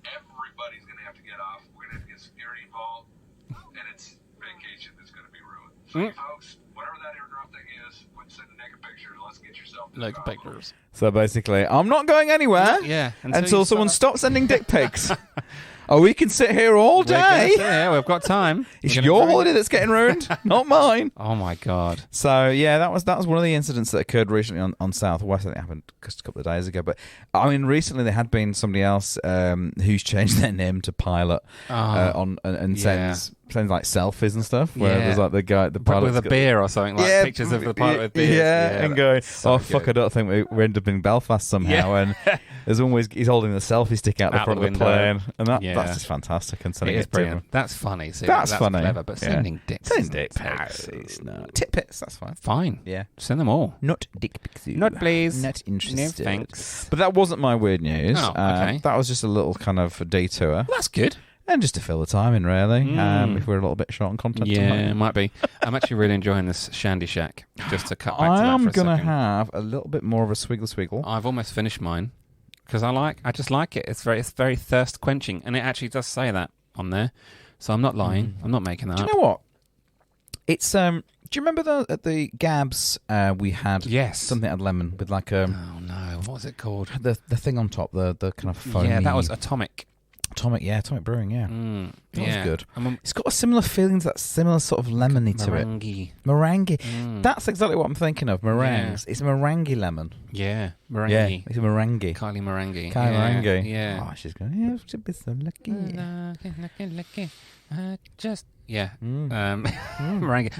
Everybody's going to have to get off. We're going to have to get security involved. And it's vacation that's going to be ruined. So folks, whatever that airdrop thing is, quit sending naked pictures. Let's get yourself to the car. So basically, I'm not going anywhere until someone stops sending dick pics. Oh, we can sit here all day. Yeah, we've got time. It's your holiday that's getting ruined, not mine. Oh my God. So yeah, that was one of the incidents that occurred recently on Southwest. I think it happened just a couple of days ago. But I mean, recently there had been somebody else who's changed their name to Pilot and sends like selfies and stuff. Where there's like the pilot with a beer or something, like pictures of the pilot with beers. Yeah, and going, fuck, I don't think we end up in Belfast somehow. And there's always he's holding the selfie stick out the front of the plane, and that's just fantastic. And sending it brilliant. to That's funny. See, that's funny. Clever, but sending dick pics, no. Tit pics, that's fine. Fine. Yeah, send them all. Not dick pics. Not please. Not interested. No, thanks. But that wasn't my weird news. Oh, okay. That was just a little kind of detour. Well, that's good. And just to fill the time in, really, if we're a little bit short on content tonight. It might be. I'm actually really enjoying this Shandy Shack. Just to cut back to that I am for a going to second. have a little bit more of a swiggle. I've almost finished mine because I just like it. It's very thirst quenching, and it actually does say that on there. So I'm not lying. I'm not making that Do up. you know what? It's do you remember at the Gabs we had something that had lemon with like oh no, what was it called? The thing on top, the kind of foamy. Yeah, that was Atomic. Atomic Brewing, yeah. That was good. It's got a similar feeling to that similar sort of lemony to it. Meringue. That's exactly what I'm thinking of, meringues. Yeah. It's a meringue lemon. Yeah, meringue. Yeah, it's a meringue. Kylie Meringue. Meringue. Yeah. Oh, she's going, she'll be so lucky. Lucky. Meringue. I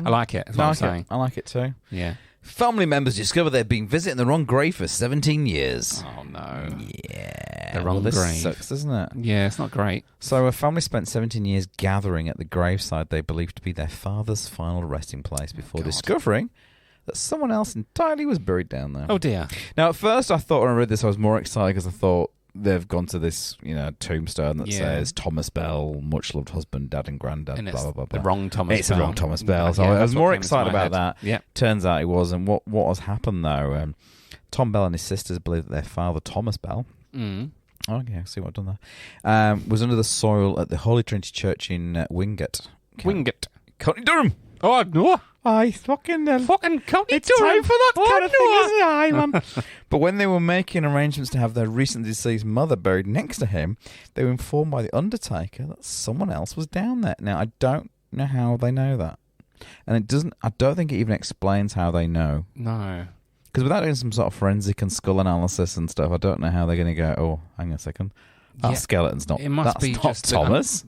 like it, is what I'm saying. I like it too. Yeah. Family members discover they've been visiting the wrong grave for 17 years. Oh, no. Yeah. The wrong grave. This sucks, doesn't it? Yeah, it's not great. So a family spent 17 years gathering at the graveside they believed to be their father's final resting place before discovering that someone else entirely was buried down there. Oh, dear. Now, at first, I thought when I read this, I was more excited because I thought they've gone to this, tombstone that says Thomas Bell, much loved husband, dad and granddad, and blah, blah, blah, blah. The wrong Thomas Bell. It's the wrong Thomas Bell. So I was more excited about that. Yeah. Turns out it wasn't. What has happened, though, Tom Bell and his sisters believe that their father, Thomas Bell, okay, I see what I've done there, was under the soil at the Holy Trinity Church in Wingate. County Durham. Oh, no. Aye, fucking County it's Durham. time for that kind of thing, isn't it? Aye, man. But when they were making arrangements to have their recently deceased mother buried next to him, they were informed by the undertaker that someone else was down there. Now, I don't know how they know that. And I don't think it even explains how they know. No. Because without doing some sort of forensic and skull analysis and stuff, I don't know how they're going to go, oh, hang on a second. That skeleton's not, it must be not just Thomas.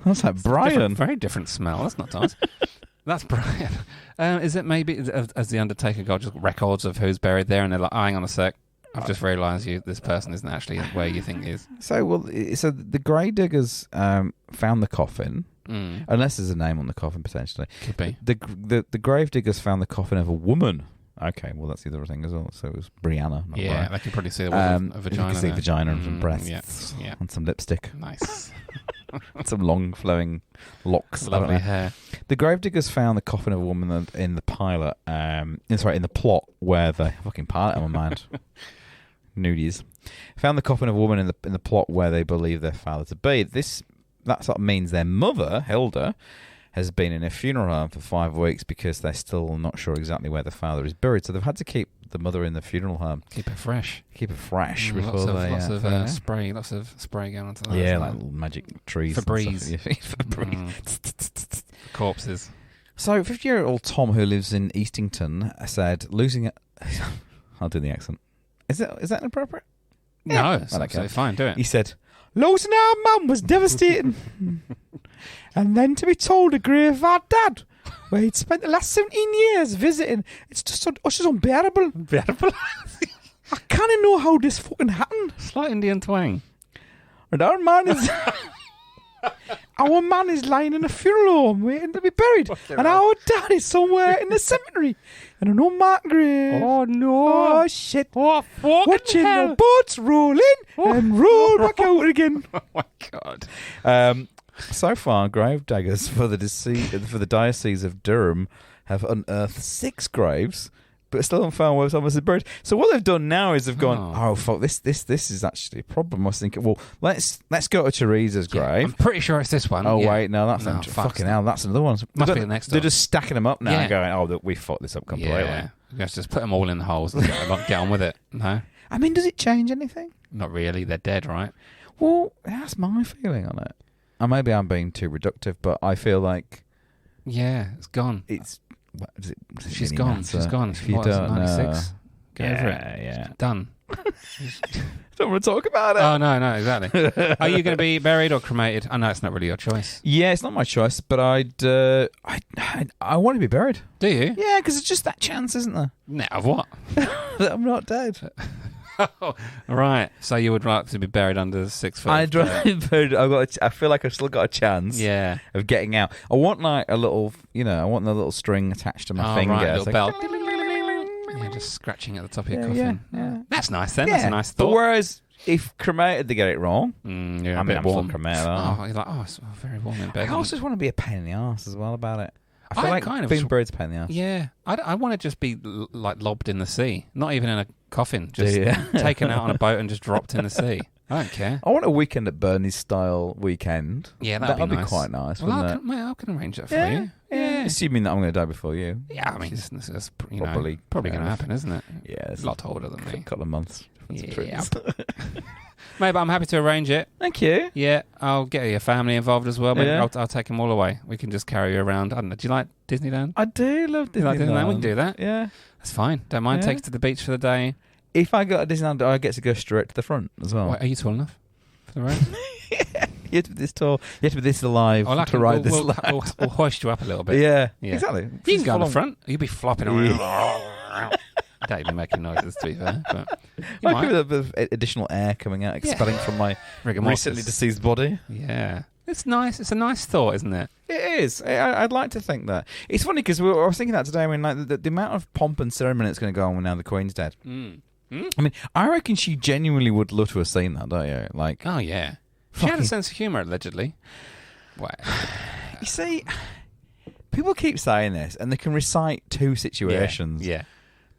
That's like Brian. Very different smell. That's not Thomas. That's Brian. Is it maybe, as the Undertaker got just records of who's buried there, and they're like, oh, hang on a sec, I've just realised this person isn't actually where you think he is. So the grave diggers found the coffin, unless there's a name on the coffin potentially. Could be. The grave diggers found the coffin of a woman. Okay, well that's the other thing as well. So it was Brianna, not Brian. They can probably see there was a vagina. You can see vagina and some breasts, and some lipstick. Nice. Some long flowing locks. Lovely hair. The gravediggers found the coffin of a woman in the pilot. In the plot where the fucking pilot on my mind. Nudies. Found the coffin of a woman in the plot where they believe their father to be. That sort of means their mother, Hilda, has been in a funeral home for 5 weeks because they're still not sure exactly where the father is buried. So they've had to keep the mother in the funeral home. Keep it fresh. Before lots of spray. Lots of spray going onto that. Yeah, like little magic trees. Febreze. Febreze. Corpses. So 50-year-old Tom, who lives in Eastington, said losing it. I'll do the accent. Is that inappropriate? No, it's absolutely fine. Do it. He said, losing our mum was devastating. And then to be told a grave of our dad, where he'd spent the last 17 years visiting, it's just unbearable. I can't know how this fucking happened. Slight Indian twang. And our man is lying in a funeral home waiting to be buried. And our dad is somewhere in the cemetery in an unmarked grave. Oh, no. Oh, shit. Oh, fucking watching hell. the boats roll in and roll back out again. Oh, my God. So far, grave diggers for the Diocese of Durham have unearthed 6 graves, but still haven't found where Thomas is buried. So what they've done now is they've gone, oh fuck, this is actually a problem. I was thinking, well, let's go to Teresa's grave. I'm pretty sure it's this one. Oh wait, no, that's not. Fucking hell, that's another one. Must be the next one. They're just stacking them up now, going, oh, we fucked this up completely. Yeah, let's just put them all in the holes and get on with it. No, I mean, does it change anything? Not really. They're dead, right? Well, that's my feeling on it. And maybe I'm being too reductive, but I feel like... Yeah, it's gone. It's... What, does it She's really gone. matter? She's gone. If you What, is it don't 96? know... Go over it. Yeah. Done. Don't want to talk about it. Oh, no, exactly. Are you going to be buried or cremated? I know it's not really your choice. Yeah, it's not my choice, but I want to be buried. Do you? Yeah, because it's just that chance, isn't there? No, of what? That I'm not dead. Oh, right. So you would like to be buried under 6 foot? I feel like I've still got a chance. Yeah. Of getting out. I want like a little, I want the little string attached to my finger. Right, a It's little like, bell. Yeah, just scratching at the top of your coffin. Yeah. That's nice then. Yeah. That's a nice thought. But whereas if cremated, they get it wrong. You're I'm warm. cremated. Oh, you're like, it's very warm in bed. I also just want to be a pain in the arse as well about it. I feel I like kind of being buried's a pain in the ass. Yeah, I want to just be like lobbed in the sea, not even in a coffin, just Do you? taken out on a boat and just dropped in the sea. I don't care. I want a weekend at Bernie's style weekend. Yeah, that'd be nice. quite nice. Well, wouldn't it? I can arrange that for you. Yeah. Assuming that I'm going to die before you. Yeah, I mean, it's Probably going to happen, isn't it? Yeah, it's a lot older than me. A couple of months. Yeah. Mate, but I'm happy to arrange it. Thank you. Yeah, I'll get your family involved as well. But Yeah. I'll take them all away. We can just carry you around. I don't know. Do you like Disneyland? I do love Disneyland. You like Disneyland? We can do that. Yeah. That's fine. Don't mind. Yeah. Take you to the beach for the day. If I go to Disneyland, I get to go straight to the front as well. Wait, are you tall enough for the ride? You have to be this tall. You have to be this alive to ride this slide. We'll hoist you up a little bit. Yeah, exactly. You can go on the front. You'll be flopping around. I don't even make noises, to be fair. But you I might. could have a bit of additional air coming out, expelling from my Rigor mortis. recently deceased body. Yeah. It's nice. It's a nice thought, isn't it? It is. I'd like to think that. It's funny because I was thinking that today. I mean, like the amount of pomp and ceremony that's going to go on when now the Queen's dead. I mean, I reckon she genuinely would love to have seen that, don't you? Like, oh yeah, she had a sense of humour, allegedly. What? You see, people keep saying this, and they can recite two situations. Yeah.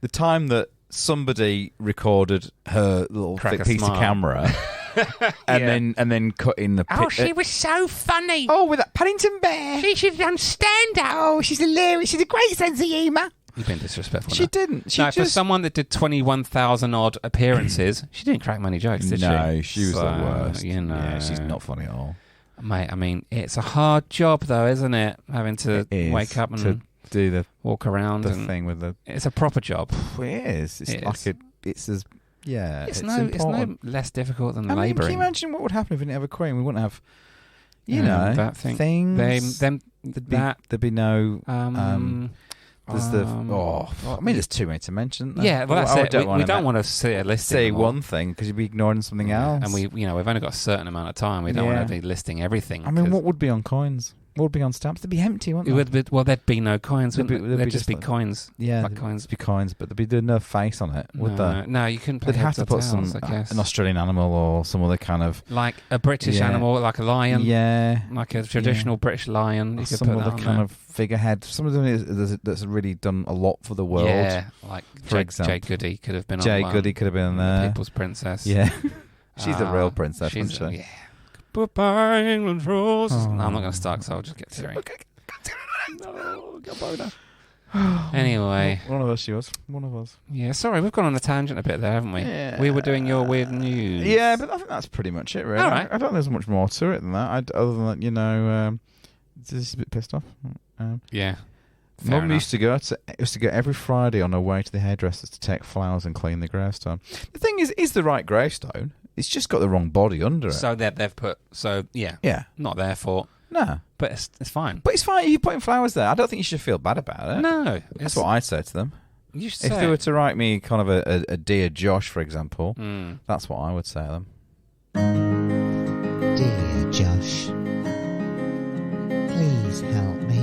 The time that somebody recorded her little thick piece of camera. and then cut in the... Oh, she was so funny. Oh, with that Paddington Bear. She should have done stand-up. Oh, she's hilarious. She's a great sense of humour. You've been disrespectful. She didn't. She for someone that did 21,000 odd appearances, she didn't crack many jokes, did she? No, she was the worst. You know. Yeah, she's not funny at all. Mate, I mean, it's a hard job, though, isn't it? Having to wake up and to do the walk around. The thing with the... It's a proper job. It is. It's as... Yeah, it's no less difficult than labouring. Can you imagine what would happen if we didn't have a Queen? We wouldn't have, that thing. Things. There'd be no. There's I mean, there's too many to mention. Yeah, well, that's it. We don't want to see a list. Say one thing because you'd be ignoring something else. And we've only got a certain amount of time. We don't want to be listing everything. I mean, what would be on coins? What would be on stamps? They'd be empty, wouldn't they? Well, there'd be no coins. There'd just be like, coins. Yeah, like coins. Be coins, but there'd be no face on it, would there? No, you couldn't. They'd have to put some an Australian animal or some other kind of like a British animal, like a lion. Yeah, like a traditional British lion. You could some put other that kind of figurehead. Some of them that's really done a lot for the world. Yeah, like for example, Jay Goody could have been. Jay Goody could have been there. People's princess. Yeah, she's the real princess, isn't she? Yeah. Goodbye, England Rose. No, I'm not going to start because I'll just get teary. No, get boner. Anyway. One of us, she was. One of us. Yeah, sorry, we've gone on a tangent a bit there, haven't we? Yeah. We were doing your weird news. Yeah, but I think that's pretty much it, really. All right. I don't think there's much more to it than that. Other than that, just a bit pissed off. Yeah. Mum used to go every Friday on her way to the hairdressers to take flowers and clean the gravestone. The thing is the right gravestone. It's just got the wrong body under it. So they've put... So, yeah. Yeah. Not their fault. No. But it's fine. But it's fine. You're putting flowers there. I don't think you should feel bad about it. No. That's what I'd say to them. You should if they were to write me kind of a Dear Josh, for example, that's what I would say to them. Dear Josh, please help me.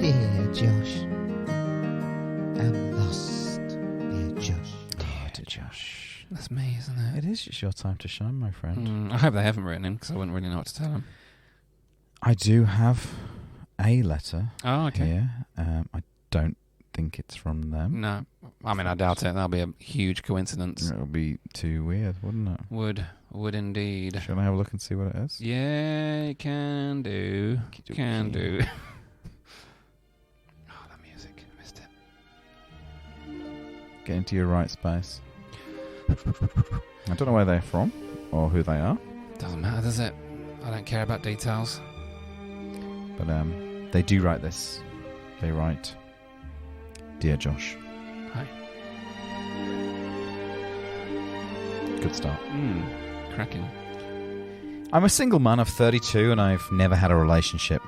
Dear Josh, I'm lost. Dear Josh. Dear Josh. That's me, isn't it? It is. It's your time to shine, my friend. I hope they haven't written him because I wouldn't really know what to tell them. I do have a letter. Oh, okay. Here. I don't think it's from them. No. I mean, I doubt it. That'll be a huge coincidence. It would be too weird, wouldn't it? Would indeed. Shall I have a look and see what it is? Yeah, can do. Can do. Oh, that music. I missed it. Get into your right space. I don't know where they're from. or who they are. Doesn't matter, does it? I don't care about details. But they do write this. They write, "Dear Josh." Hi. Good start. Cracking. I'm a single man of 32 and I've never had a relationship.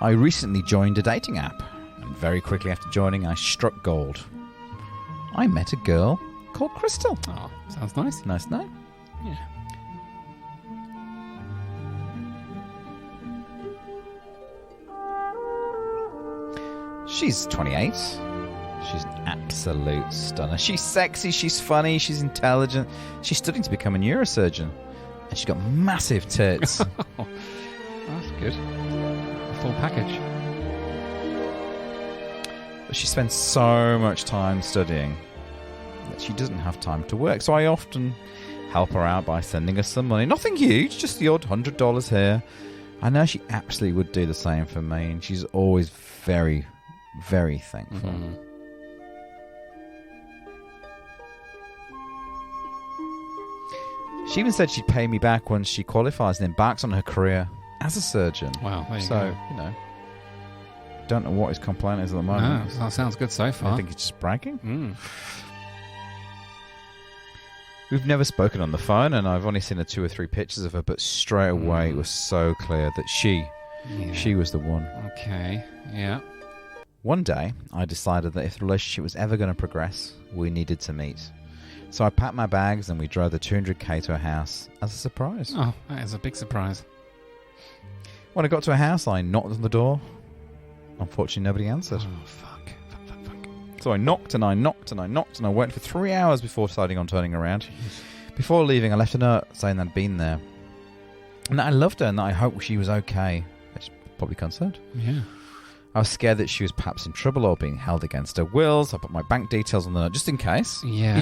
I recently joined a dating app, and very quickly after joining, I struck gold. I met a girl called Crystal. Oh, sounds nice. Nice name. Yeah. She's 28. She's an absolute stunner. She's sexy, she's funny, she's intelligent. She's studying to become a neurosurgeon. And she's got massive tits. That's good. A full package. But she spends so much time studying that she doesn't have time to work. So I often help her out by sending her some money. Nothing huge, just the odd $100 here. I know she absolutely would do the same for me, and she's always very, very thankful. Mm-hmm. She even said she'd pay me back once she qualifies and embarks on her career as a surgeon. Wow, there you so, go. you know, don't know what his complaint is at the moment. No, that sounds good so far. I think he's just bragging. Mm. We've never spoken on the phone, and I've only seen her 2 or 3 pictures of her, but straight away it was so clear that she was the one. Okay, yeah. One day, I decided that if the relationship was ever going to progress, we needed to meet. So I packed my bags and we drove the 200k to her house as a surprise. Oh, that is a big surprise. When I got to her house, I knocked on the door. Unfortunately, nobody answered. Oh, fuck. So I knocked and I knocked and I knocked and I waited for 3 hours before deciding on turning around. Before leaving, I left a note saying that I'd been there. And that I loved her and that I hoped she was okay. She's probably concerned. Yeah. I was scared that she was perhaps in trouble or being held against her will, so I put my bank details on the note just in case. Yeah.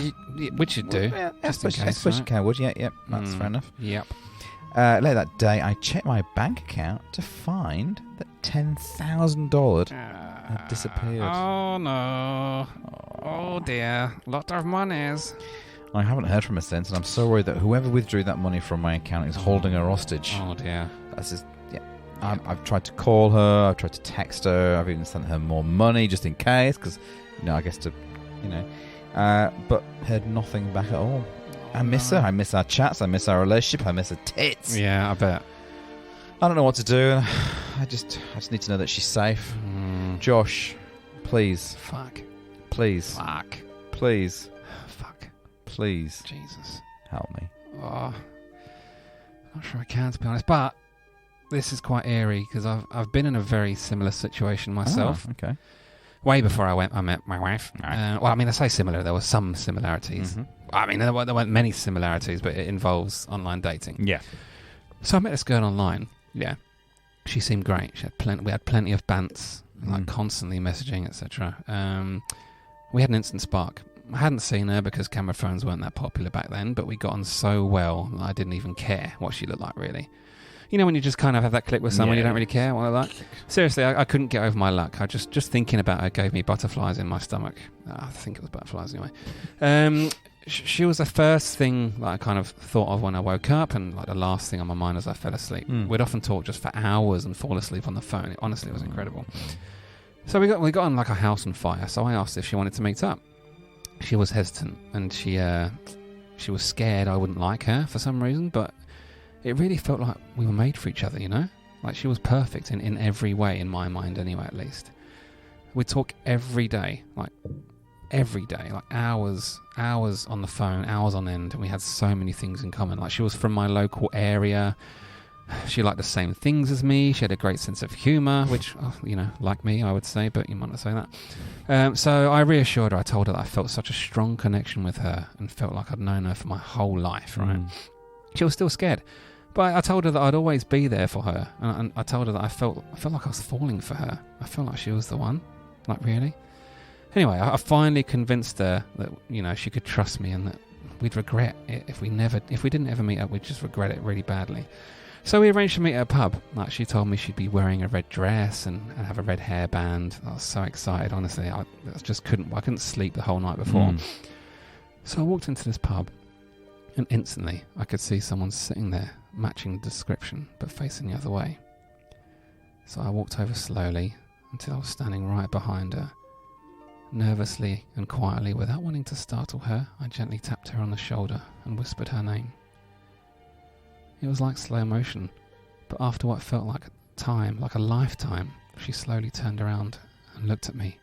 Which you'd do. Yeah, just in case, I suppose you right? can, would you? Yeah, that's fair enough. Yep. Later that day, I checked my bank account to find that $10,000 had disappeared. Oh, no. Oh, dear. Lot of monies. I haven't heard from her since, and I'm so worried that whoever withdrew that money from my account is holding her hostage. Oh, dear. That's just, yeah. I've tried to call her, I've tried to text her, I've even sent her more money just in case, because, I guess to, but heard nothing back at all. I miss her. I miss our chats. I miss our relationship. I miss her tits. Yeah, I bet. I don't know what to do. I just need to know that she's safe. Josh, please. Fuck. Please. Fuck. Please. Fuck. Please. Jesus. Help me. Oh. Not sure I can, to be honest. But this is quite eerie because I've been in a very similar situation myself. Oh, okay. Way before I met my wife. Well, I mean, I say similar. There were some similarities. Mm-hmm. I mean, there weren't many similarities, but it involves online dating. Yeah. So I met this girl online. Yeah. She seemed great. We had plenty of bants, like constantly messaging, etc. We had an instant spark. I hadn't seen her because camera phones weren't that popular back then, but we got on so well that I didn't even care what she looked like, really. You know when you just kind of have that click with someone, you don't really care what they're like? Seriously, I couldn't get over my luck. I just thinking about her gave me butterflies in my stomach. I think it was butterflies anyway. She was the first thing that I kind of thought of when I woke up, and like the last thing on my mind as I fell asleep. We'd often talk just for hours and fall asleep on the phone. It honestly was incredible. So we got on like a house on fire. So I asked if she wanted to meet up. She was hesitant, and she was scared I wouldn't like her for some reason, but it really felt like we were made for each other, Like she was perfect in every way, in my mind anyway, at least. We'd talk every day, like hours on the phone, hours on end, and we had so many things in common. Like she was from my local area. She liked the same things as me. She had a great sense of humour, which, like me, I would say, but you might not say that. So I reassured her. I told her that I felt such a strong connection with her and felt like I'd known her for my whole life, right? She was still scared. But I told her that I'd always be there for her. And I told her that I felt like I was falling for her. I felt like she was the one. Like, really? Anyway, I finally convinced her that, she could trust me and that we'd regret it if we didn't ever meet up, we'd just regret it really badly. So we arranged to meet at a pub. Like, she told me she'd be wearing a red dress and have a red hairband. I was so excited, honestly. I couldn't sleep the whole night before. So I walked into this pub. And instantly, I could see someone sitting there, matching the description, but facing the other way. So I walked over slowly until I was standing right behind her. Nervously and quietly, without wanting to startle her, I gently tapped her on the shoulder and whispered her name. It was like slow motion, but after what felt like time, like a lifetime, she slowly turned around and looked at me.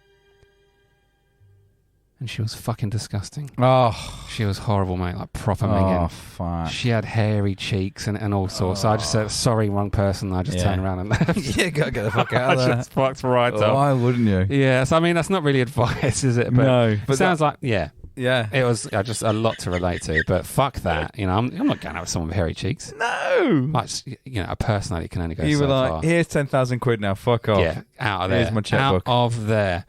And she was fucking disgusting. Oh. She was horrible, mate, like proper minging. Oh, fuck. She had hairy cheeks and all sorts. So I just said, sorry, wrong person. I just turned around and left. Yeah, gotta get the fuck out of there. I just fucked right up. Why wouldn't you? Yeah, so I mean, that's not really advice, is it? But No. But sounds like, yeah. Yeah. It was just a lot to relate to. But fuck that. You know, I'm not going out with someone with hairy cheeks. No. Like, you know, a personality can only go You so were like, far. here's 10,000 quid now, fuck off. Yeah, out of there. Here's my checkbook. Out of there.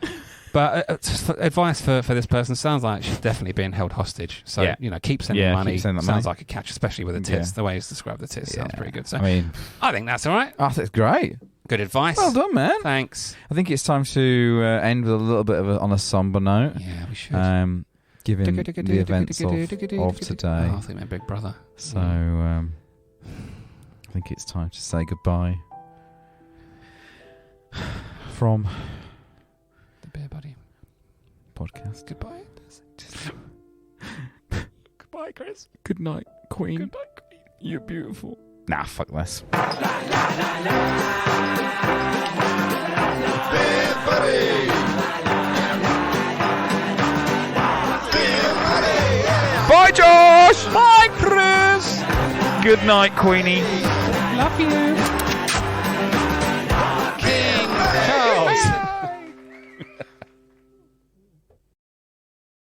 But advice for this person, sounds like she's definitely being held hostage. So, you know, keep sending money. Keep sending that sounds money. like a catch, especially with the tits. The way he's described the tits sounds pretty good. So, I mean, I think that's all right. I think it's great. Good advice. Well done, man. Thanks. I think it's time to end with a little bit of on a somber note. Yeah, we should. Given the events of today. Oh, I think my big brother. So, I think it's time to say goodbye from the Beer Buddy podcast. Goodbye. Goodbye, Chris. Good night, Queen. Goodbye, Queen. You're beautiful. Nah, fuck this. Beer Buddy. Bye, Josh. Bye, Chris. Good night, Queenie. Love you.